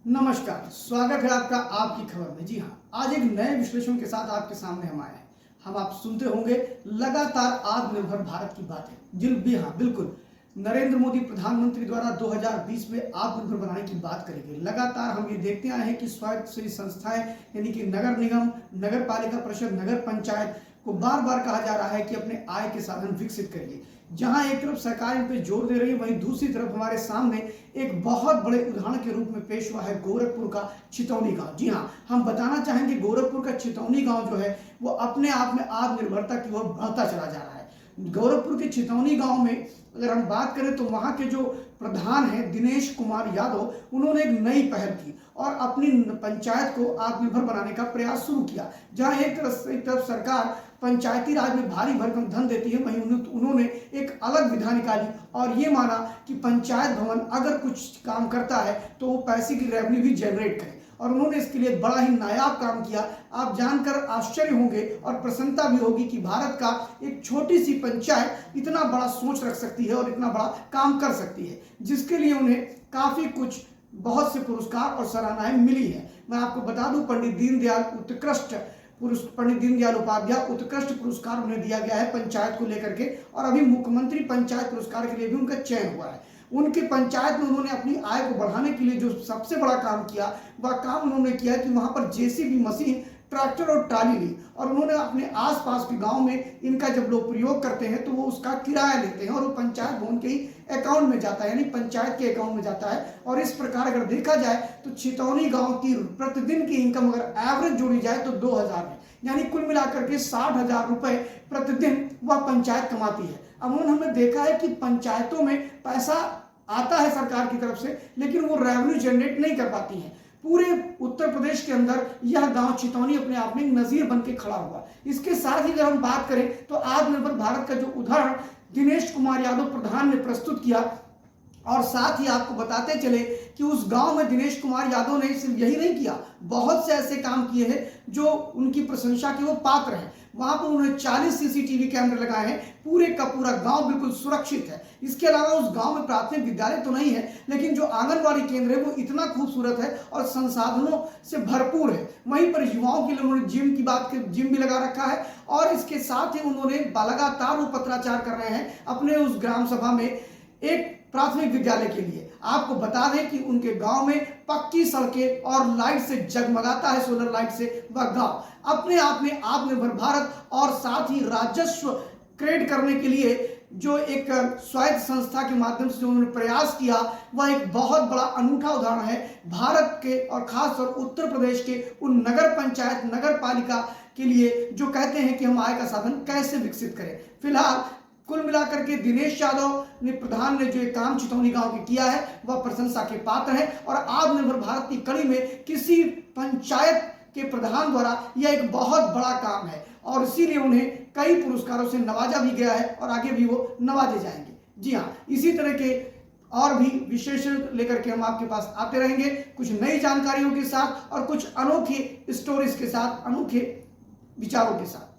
नमस्कार, स्वागत है आपका आपकी खबर में। जी हाँ, आज एक नए विश्लेषण के साथ आपके सामने हम आए हैं। आप सुनते होंगे लगातार आत्मनिर्भर भारत की बातें। जी हाँ, बिल्कुल। नरेंद्र मोदी प्रधानमंत्री द्वारा 2020 में आत्मनिर्भर बनाने की बात करी गई। लगातार हम ये देखते आए हैं कि स्वायत्त संस्थाएं यानी कि नगर निगम, नगर पालिका परिषद, नगर पंचायत को बार बार कहा जा रहा है कि अपने आय के साधन विकसित करिए। जहां एक तरफ सरकार इन पे जोर दे रही है, वहीं दूसरी तरफ हमारे सामने एक बहुत बड़े उदाहरण के रूप में पेश हुआ है गोरखपुर का चितौनी गांव। जी हाँ, हम बताना चाहेंगे गोरखपुर का चितौनी गांव जो है वो अपने आप में आत्मनिर्भरता की ओर बढ़ता चला जा रहा है। गोरखपुर के चितौनी गांव में अगर हम बात करें तो वहां के जो प्रधान हैं दिनेश कुमार यादव, उन्होंने एक नई पहल की और अपनी पंचायत को आत्मनिर्भर बनाने का प्रयास शुरू किया। जहां एक तरफ सरकार पंचायती राज में भारी भरकम धन देती है, वहीं उन्होंने एक अलग विधा निकाली और ये माना कि पंचायत भवन अगर कुछ काम करता है तो वो पैसे की रेवेन्यू भी जनरेट करे, और उन्होंने इसके लिए बड़ा ही नायाब काम किया। आप जानकर आश्चर्य होंगे और प्रसन्नता भी होगी कि भारत का एक छोटी सी पंचायत इतना बड़ा सोच रख सकती है और इतना बड़ा काम कर सकती है, जिसके लिए उन्हें काफी कुछ बहुत से पुरस्कार और सराहनाएं मिली है। मैं आपको बता दूं, पंडित दीनदयाल उपाध्याय उत्कृष्ट पुरस्कार उन्हें दिया गया है पंचायत को लेकर के, और अभी मुख्यमंत्री पंचायत पुरस्कार के लिए भी उनका चयन हुआ है। उनके पंचायत में उन्होंने अपनी आय को बढ़ाने के लिए जो सबसे बड़ा काम किया, वह काम उन्होंने किया कि वहां पर जेसीबी मशीन, ट्रैक्टर और ट्राली ली, और उन्होंने अपने आसपास के गांव में इनका जब लोग प्रयोग करते हैं तो वो उसका किराया लेते हैं और वो पंचायत भवन के ही अकाउंट में जाता है, यानी पंचायत के अकाउंट में जाता है। और इस प्रकार अगर देखा जाए तो चितौनी गांव की प्रतिदिन की इनकम अगर एवरेज जोड़ी जाए तो 2000 है, यानी कुल मिलाकर के 60,000 रुपए प्रतिदिन वह पंचायत कमाती है। अमूमन हमने देखा है कि पंचायतों में पैसा आता है सरकार की तरफ से, लेकिन वो रेवेन्यू जनरेट नहीं कर पाती है। पूरे उत्तर प्रदेश के अंदर यह गांव चितौनी अपने आप में नजीर बन के खड़ा हुआ। इसके साथ ही अगर हम बात करें तो आत्मनिर्भर भारत का जो उदाहरण दिनेश कुमार यादव प्रधान ने प्रस्तुत किया, और साथ ही आपको बताते चले कि उस गांव में दिनेश कुमार यादव ने सिर्फ यही नहीं किया, बहुत से ऐसे काम किए हैं जो उनकी प्रशंसा के वो पात्र हैं। वहां पर उन्होंने 40 सीसीटीवी कैमरे लगाए हैं, पूरे का पूरा गांव बिल्कुल सुरक्षित है। इसके अलावा उस गांव में प्राथमिक विद्यालय तो नहीं है, लेकिन जो आंगनबाड़ी केंद्र है वो इतना खूबसूरत है और संसाधनों से भरपूर है। वहीं पर युवाओं के लिए उन्होंने जिम भी लगा रखा है, और इसके साथ ही उन्होंने लगातार वो पत्राचार कर रहे हैं अपने उस ग्राम सभा में एक प्राथमिक विद्यालय के लिए। आपको बता दें कि उनके गांव में पक्की सड़कें और लाइट से जगमगाता है, सोलर लाइट से वह गांव अपने आप में आत्मनिर्भर भारत और साथ ही राजस्व क्रिएट करने के लिए जो एक स्वायत्त संस्था के माध्यम से जो उन्होंने प्रयास किया, वह एक बहुत बड़ा अनूठा उदाहरण है भारत के और खासतौर उत्तर प्रदेश के उन नगर पंचायत, नगर पालिका के लिए जो कहते हैं कि हम आय का साधन कैसे विकसित करें। फिलहाल कुल मिलाकर के दिनेश यादव ने प्रधान ने जो एक काम चितौनी गांव के किया है वह प्रशंसा के पात्र है, और आत्मनिर्भर भारत की कड़ी में किसी पंचायत के प्रधान द्वारा यह एक बहुत बड़ा काम है, और इसीलिए उन्हें कई पुरस्कारों से नवाजा भी गया है और आगे भी वो नवाजे जाएंगे। जी हाँ, इसी तरह के और भी विशेषण लेकर के हम आपके पास आते रहेंगे, कुछ नई जानकारियों के साथ और कुछ अनोखी स्टोरीज के साथ, अनोखे विचारों के साथ।